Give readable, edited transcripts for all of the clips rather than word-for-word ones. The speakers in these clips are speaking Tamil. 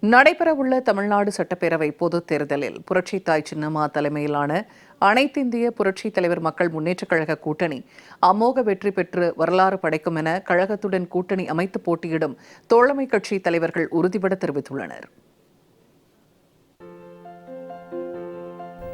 நடைபெறவுள்ள தமிழ்நாடு சட்டப்பேரவை பொதுத் தேர்தலில் புரட்சித்தாய் சின்னம்மா தலைமையிலான அனைத்திந்திய புரட்சித் தலைவர் மக்கள் முன்னேற்றக் கழக கூட்டணி அமோக வெற்றி பெற்று வரலாறு படைக்கும் என கழகத்துடன் கூட்டணி அமைத்து போட்டியிடும் தோழமை கட்சி தலைவர்கள் உறுதிபட தெரிவித்துள்ளனர்.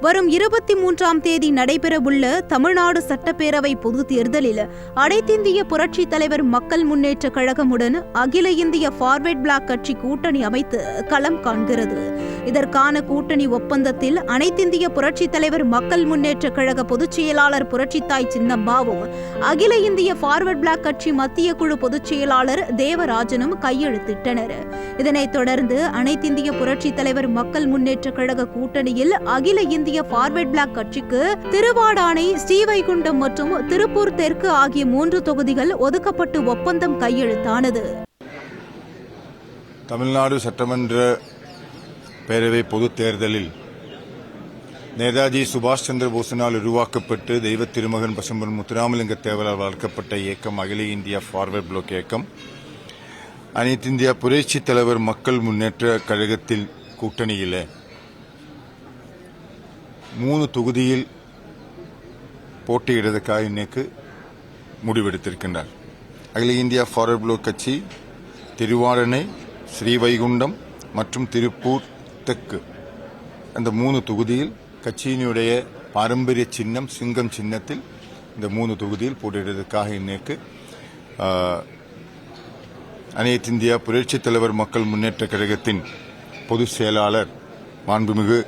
வரும் 23ஆம் தேதி நடைபெறவுள்ள தமிழ்நாடு சட்டப்பேரவை பொதுத் தேர்தலில் அனைத்திந்திய புரட்சித் தலைவர் மக்கள் முன்னேற்றக் கழகமுடன் அகில இந்திய ஃபார்வர்ட் பிளாக் கட்சி கூட்டணி அமைத்து களம் காண்கிறது. இதற்கான கூட்டணி ஒப்பந்தத்தில் அனைத்திந்திய புரட்சித் தலைவர் மக்கள் முன்னேற்றக் கழக பொதுச் செயலாளர் புரட்சித்தாய் சின்னம்மாவும் அகில இந்திய ஃபார்வர்ட் பிளாக் கட்சி மத்திய குழு பொதுச் செயலாளர் தேவராஜனும் கையெழுத்திட்டனர். இதனைத் தொடர்ந்து அனைத்திந்திய புரட்சித் தலைவர் மக்கள் முன்னேற்றக் கழக கூட்டணியில் அகில இந்திய ஃபார்வர்ட் பிளாக் கட்சிக்கு திருவாடானை, ஸ்ரீவைகுண்டம் மற்றும் திருப்பூர் தெற்கு ஆகிய 3 தொகுதிகள் ஒதுக்கப்பட்டு ஒப்பந்தம் கையெழுத்தானது. தமிழ்நாடு சட்டமன்ற பேரவை பொதுத் தேர்தலில் நேதாஜி சுபாஷ் சந்திர போஸினால் உருவாக்கப்பட்டு தெய்வ திருமகன் பசும்பொன் முத்துராமலிங்க தேவரால் வளர்க்கப்பட்ட இயக்கம் அகில இந்தியா ஃபார்வர்ட் பிளாக் இயக்கம் அனைத்திந்திய புரட்சித் தலைவர் மக்கள் முன்னேற்ற கழகத்தில் கூட்டணியில் 3 தொகுதியில் போட்டியிடுவதற்காக இன்னைக்கு முடிவெடுத்திருக்கின்றார். அகில இந்தியா ஃபார்வர்ட் பிளாக் கட்சி திருவாடனை, ஸ்ரீவைகுண்டம் மற்றும் திருப்பூர் தெற்கு அந்த 3 தொகுதியில் கட்சியினுடைய பாரம்பரிய சின்னம் சிங்கம் சின்னத்தில் இந்த 3 தொகுதியில் போட்டியிடுவதற்காக இன்னைக்கு அனைத்து இந்தியா புரட்சித் தலைவர் மக்கள் முன்னேற்ற கழகத்தின் பொதுச் செயலாளர் மாண்புமிகு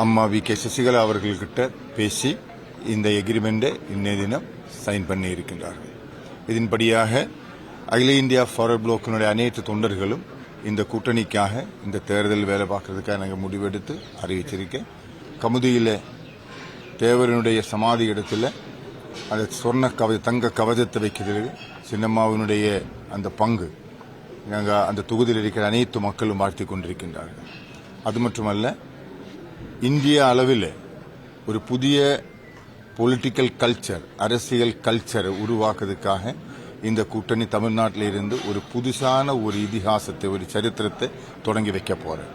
அம்மா வி.கே. சசிகலா அவர்கள்கிட்ட பேசி இந்த எக்ரிமெண்டை இன்னைய தினம் சைன் பண்ணி இருக்கின்றார்கள். இதன்படியாக அகில இந்தியா ஃபார்வர்ட் பிளாக்கினுடைய அனைத்து தொண்டர்களும் இந்த கூட்டணிக்காக இந்த தேர்தல் வேலை பார்க்கறதுக்காக நாங்கள் முடிவெடுத்து அறிவிச்சிருக்கேன். கமுதியில் தேவரனுடைய சமாதி இடத்துல அந்த தங்க கவசத்தை வைக்கிறது சின்னம்மாவினுடைய அந்த பங்கு நாங்கள் அந்த தொகுதியில் இருக்கிற அனைத்து மக்களும் வாழ்த்தி கொண்டிருக்கின்றார்கள். அது மட்டுமல்ல, இந்திய அளவில் ஒரு புதிய பொலிட்டிக்கல் கல்ச்சர், அரசியல் கல்ச்சரை உருவாக்குறதுக்காக இந்த கூட்டணி தமிழ்நாட்டில் இருந்து ஒரு புதுசான ஒரு இதிகாசத்தை, ஒரு சரித்திரத்தை தொடங்கி வைக்க போறேன்.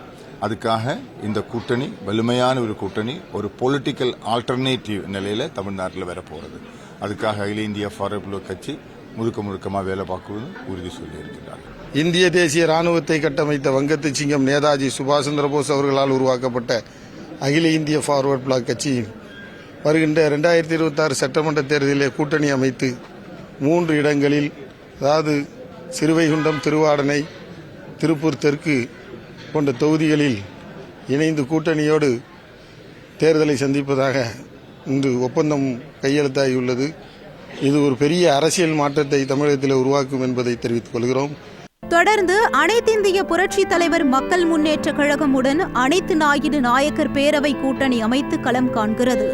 அதுக்காக இந்த கூட்டணி வலிமையான ஒரு கூட்டணி, ஒரு பொலிட்டிக்கல் ஆல்டர்னேட்டிவ் நிலையில தமிழ்நாட்டில் வரப்போறது. அதுக்காக அகில இந்தியா ஃபார்வர்ட் பிளாக் கட்சி முழுக்கமாக வேலை பார்க்குவது உறுதி சொல்லியிருக்கிறார்கள். இந்திய தேசிய ராணுவத்தை கட்டமைத்த வங்கத்து சிங்கம் நேதாஜி சுபாஷ் சந்திர போஸ் அவர்களால் உருவாக்கப்பட்ட அகில இந்திய ஃபார்வர்ட் பிளாக் கட்சி வருகின்ற 2026 சட்டமன்ற தேர்தலில் கூட்டணி அமைத்து 3 இடங்களில், அதாவது சிறுவைகுண்டம், திருவாடனை, திருப்பூர் தெற்கு போன்ற தொகுதிகளில் இணைந்து கூட்டணியோடு தேர்தலை சந்திப்பதாக இன்று ஒப்பந்தம் கையெழுத்தாகியுள்ளது. இது ஒரு பெரிய அரசியல் மாற்றத்தை தமிழகத்தில் உருவாக்கும் என்பதை தெரிவித்துக் கொள்கிறோம். தொடர்ந்து அனைத்திந்திய புரட்சித் தலைவர் மக்கள் முன்னேற்றக் கழகமுடன் அனைத்து நாயுடு நாயக்கர் பேரவை கூட்டணி அமைத்து களம் காண்கிறது.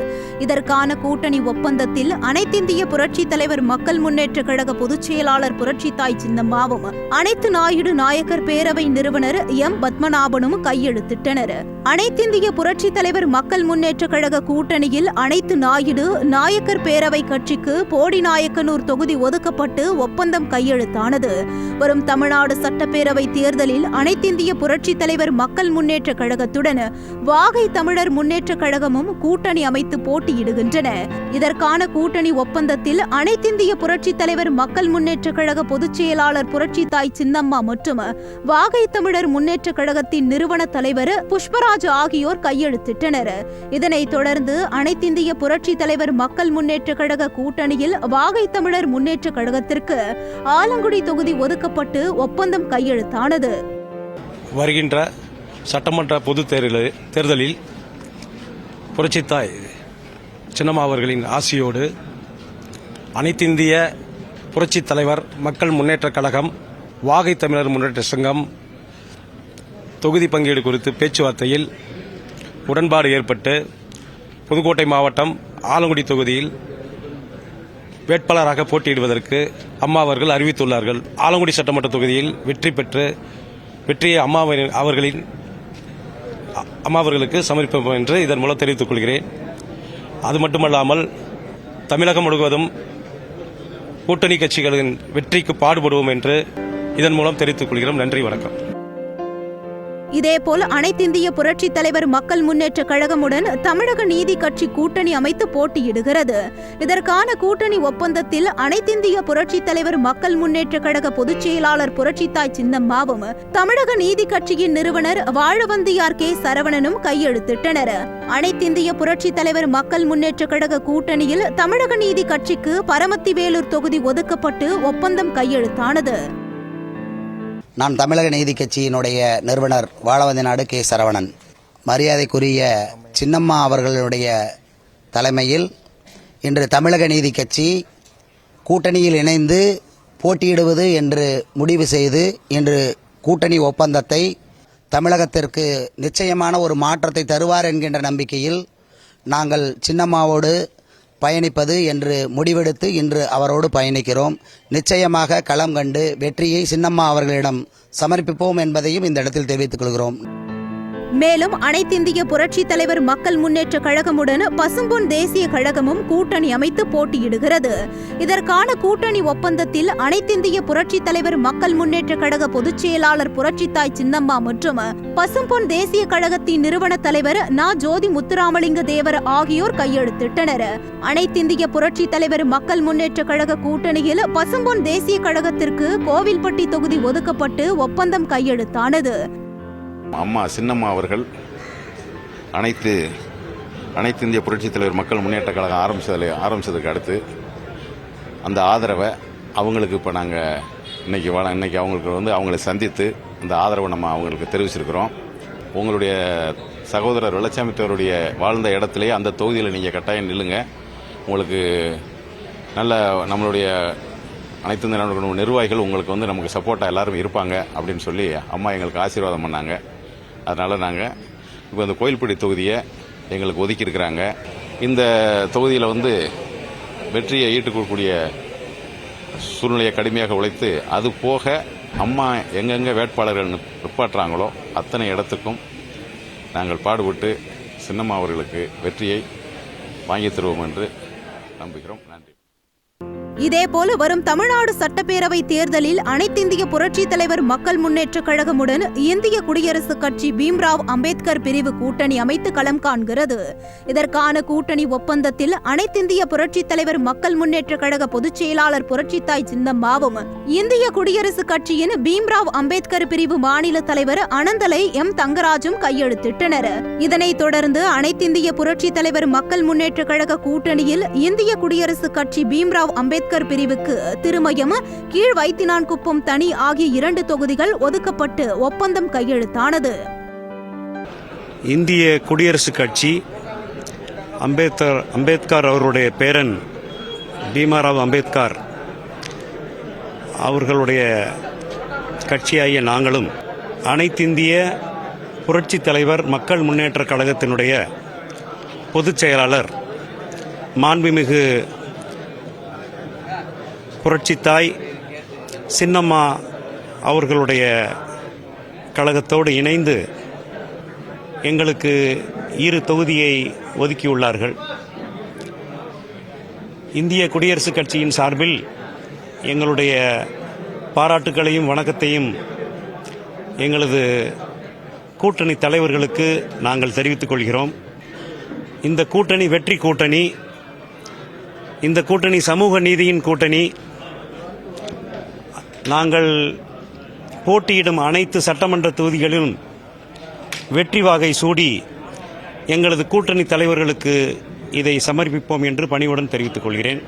இதற்கான கூட்டணி ஒப்பந்தத்தில் அனைத்திந்திய புரட்சித் தலைவர் மக்கள் முன்னேற்றக் கழக பொதுச் செயலாளர் புரட்சித்தாய் சின்னம்மாவும் அனைத்து நாயுடு நாயக்கர் பேரவை நிறுவனர் எம். பத்மநாபனும் கையெழுத்திட்டனர். அனைத்திந்திய புரட்சித் தலைவர் மக்கள் முன்னேற்றக் கழக கூட்டணியில் அனைத்து நாயுடு நாயக்கர் பேரவை கட்சிக்கு போடிநாயக்கனூர் தொகுதி ஒதுக்கப்பட்டு ஒப்பந்தம் கையெழுத்தானது. வரும் தமிழ்நாடு சட்டப்பேரவை தேர்தலில் அனைத்திந்திய புரட்சித் தலைவர் மக்கள் முன்னேற்ற கழகத்துடன் வாகை தமிழர் முன்னேற்ற கழகமும் கூட்டணி அமைத்து போட்டியிடுகின்றன. இதற்கான கூட்டணி ஒப்பந்தத்தில் அனைத்திந்திய புரட்சித் தலைவர் மக்கள் முன்னேற்ற கழக பொதுச் செயலாளர் புரட்சித்தாய் சின்னம்மா மற்றும் வாகை தமிழர் முன்னேற்ற கழகத்தின் நிறுவன தலைவர் புஷ்பராஜ் ஆகியோர் கையெழுத்திட்டனர். இதனைத் தொடர்ந்து அனைத்திந்திய புரட்சித் தலைவர் மக்கள் முன்னேற்ற கழக கூட்டணியில் வாகை தமிழர் முன்னேற்ற கழகத்திற்கு ஆலங்குடி தொகுதி ஒதுக்கப்பட்டு ஒப்பந்தம் கையெழுத்தானது. வருகின்ற சட்டமன்ற பொது தேர்தலில் புரட்சித்தாய் சின்னம்மா அவர்களின் ஆசியோடு அனைத்திந்திய புரட்சித் தலைவர் மக்கள் முன்னேற்றக் கழகம், வாகை தமிழர் முன்னேற்ற சங்கம் தொகுதி பங்கீடு குறித்து பேச்சுவார்த்தையில் உடன்பாடு ஏற்பட்டு புதுக்கோட்டை மாவட்டம் ஆலங்குடி தொகுதியில் வேட்பாளராக போட்டியிடுவதற்கு அம்மா அவர்கள் அறிவித்துள்ளார்கள். ஆலங்குடி சட்டமன்ற தொகுதியில் வெற்றி பெற்று வெற்றியை அம்மா அவர்களுக்கு சமர்ப்பிப்போம் என்று இதன் மூலம் தெரிவித்துக் கொள்கிறேன். அது மட்டுமல்லாமல் தமிழகம் முழுவதும் கூட்டணி கட்சிகளின் வெற்றிக்கு பாடுபடுவோம் என்று இதன் மூலம் தெரிவித்துக் கொள்கிறோம். நன்றி, வணக்கம். இதேபோல் அனைத்திந்திய புரட்சி தலைவர் மக்கள் முன்னேற்ற கழகமுடன் தமிழக நீதி கட்சி கூட்டணி அமைத்து போட்டியிடுகிறது. இதற்கான கூட்டணி ஒப்பந்தத்தில் அனைத்திந்திய புரட்சி தலைவர் மக்கள் முன்னேற்ற கழக பொதுச் செயலாளர் புரட்சித்தாய் சின்னம்மாவும் தமிழக நீதி கட்சியின் நிறுவனர் வாழவந்தியார் கே சரவணனும் கையெழுத்திட்டனர். அனைத்திந்திய புரட்சி தலைவர் மக்கள் முன்னேற்ற கழக கூட்டணியில் தமிழக நீதி கட்சிக்கு பரமத்திவேலூர் தொகுதி ஒதுக்கப்பட்டு ஒப்பந்தம் கையெழுத்தானது. நான் தமிழக நீதி கட்சியினுடைய நிறுவனர் வாழவந்தி நாடு கே சரவணன். மரியாதைக்குரிய சின்னம்மா அவர்களுடைய தலைமையில் இன்று தமிழக நீதி கட்சி கூட்டணியில் இணைந்து போட்டியிடுவது என்று முடிவு செய்து இன்று கூட்டணி ஒப்பந்தத்தை தமிழகத்திற்கு நிச்சயமான ஒரு மாற்றத்தை தருவார் என்கின்ற நம்பிக்கையில் நாங்கள் சின்னம்மாவோடு பயணிப்பது என்று முடிவெடுத்து இன்று அவரோடு பயணிக்கிறோம். நிச்சயமாக களம் கண்டு வெற்றியை சின்னம்மா அவர்களிடம் சமர்ப்பிப்போம் என்பதையும் இந்த இடத்தில் தெரிவித்துக் கொள்கிறோம். மேலும் அனைத்திந்திய புரட்சி தலைவர் மக்கள் முன்னேற்ற கழகமுடன் பசும்பொன் தேசிய கழகமும் கூட்டணி அமைத்து போட்டியிடுகிறது. இதற்கான கூட்டணி ஒப்பந்தத்தில் அனைத்திந்திய புரட்சி தலைவர் மக்கள் முன்னேற்ற கழக பொதுச் செயலாளர் புரட்சித்தாய் சின்னம்மா மற்றும் பசும்பொன் தேசிய கழகத்தின் நிறுவன தலைவர் நா. ஜோதி முத்துராமலிங்க தேவர் ஆகியோர் கையெழுத்திட்டனர். அனைத்திந்திய புரட்சி தலைவர் மக்கள் முன்னேற்ற கழக கூட்டணியில் பசும்பொன் தேசிய கழகத்திற்கு கோவில்பட்டி தொகுதி ஒதுக்கப்பட்டு ஒப்பந்தம் கையெழுத்தானது. அம்மா சின்னம்மா அவர்கள் அனைத்து இந்திய புரட்சித் தலைவர் மக்கள் முன்னேற்ற கழகம் ஆரம்பிச்சதுக்கு அடுத்து அந்த ஆதரவை அவங்களுக்கு இப்போ நாங்கள் இன்னைக்கு அவங்களுக்கு அவங்களை சந்தித்து அந்த ஆதரவை நம்ம அவங்களுக்கு தெரிவிச்சிருக்கிறோம். உங்களுடைய சகோதரர் வெள்ளச்சாமி தேவருடைய வாழ்ந்த இடத்துலையே அந்த தொகுதியில் நீங்கள் கட்டாயம் நில்லுங்க. உங்களுக்கு நல்ல நம்மளுடைய அனைத்து இந்திய நிர்வாகிகள் உங்களுக்கு நமக்கு சப்போர்ட்டாக எல்லாரும் இருப்பாங்க அப்படின்னு சொல்லி அம்மா எங்களுக்கு ஆசீர்வாதம் பண்ணாங்க. அதனால் நாங்கள் இப்போ இந்த கோயில்பட்டி தொகுதியை எங்களுக்கு ஒதுக்கியிருக்கிறாங்க. இந்த தொகுதியில் வெற்றியை ஈட்டுக்கூடிய சூழ்நிலையை கடுமையாக உழைத்து அது போக அம்மா எங்கெங்கே வேட்பாளர்கள் நிற்பாட்டுறாங்களோ அத்தனை இடத்துக்கும் நாங்கள் பாடுபட்டு சின்னம்மா அவர்களுக்கு வெற்றியை வாங்கி தருவோம் என்று நம்புகிறோம். நன்றி. இதேபோல வரும் தமிழ்நாடு சட்டப்பேரவை தேர்தலில் அனைத்திந்திய புரட்சி தலைவர் மக்கள் முன்னேற்ற கழகமுடன் இந்திய குடியரசுக் கட்சி பீம்ராவ் அம்பேத்கர் பிரிவு கூட்டணி அமைத்து களம் காண்கிறது. இதற்கான கூட்டணி ஒப்பந்தத்தில் அனைத்திந்திய புரட்சி தலைவர் மக்கள் முன்னேற்ற கழக பொதுச் செயலாளர் புரட்சித்தாய் சின்னம்மாவும் இந்திய குடியரசுக் கட்சியின் பீம்ராவ் அம்பேத்கர் பிரிவு மாநில தலைவர் அனந்தலை எம் தங்கராஜும் கையெழுத்திட்டனர். இதனைத் தொடர்ந்து அனைத்திந்திய புரட்சி தலைவர் மக்கள் முன்னேற்ற கழக கூட்டணியில் இந்திய குடியரசுக் கட்சி பீம்ராவ் அம்பேத்கர் பிரிவுக்கு திருமயம், கீழ் வைத்தினான்குப்பம் தனி ஆகிய 2 தொகுதிகள் ஒதுக்கப்பட்டு ஒப்பந்தம் கையெழுத்தானது. இந்திய குடியரசுக் கட்சி அம்பேத்கர் அவருடைய பேரன் பீமாராவ் அம்பேத்கர் அவர்களுடைய கட்சியாகிய நாங்களும் அனைத்திந்திய புரட்சி தலைவர் மக்கள் முன்னேற்ற கழகத்தினுடைய பொதுச் செயலாளர் மாண்புமிகு புரட்சித்தாய் சின்னம்மா அவர்களுடைய கழகத்தோடு இணைந்து எங்களுக்கு 2 தொகுதியை ஒதுக்கியுள்ளார்கள். இந்திய குடியரசுக் கட்சியின் சார்பில் எங்களுடைய பாராட்டுக்களையும் வணக்கத்தையும் எங்களது கூட்டணி தலைவர்களுக்கு நாங்கள் தெரிவித்துக் கொள்கிறோம். இந்த கூட்டணி வெற்றி கூட்டணி, இந்த கூட்டணி சமூக நீதியின் கூட்டணி. நாங்கள் போட்டியிடும் அனைத்து சட்டமன்ற தொகுதிகளிலும் வெற்றி வாகை சூடி எங்களது கூட்டணி தலைவர்களுக்கு இதை சமர்ப்பிப்போம் என்று பணிவுடன் தெரிவித்துக் கொள்கிறேன்.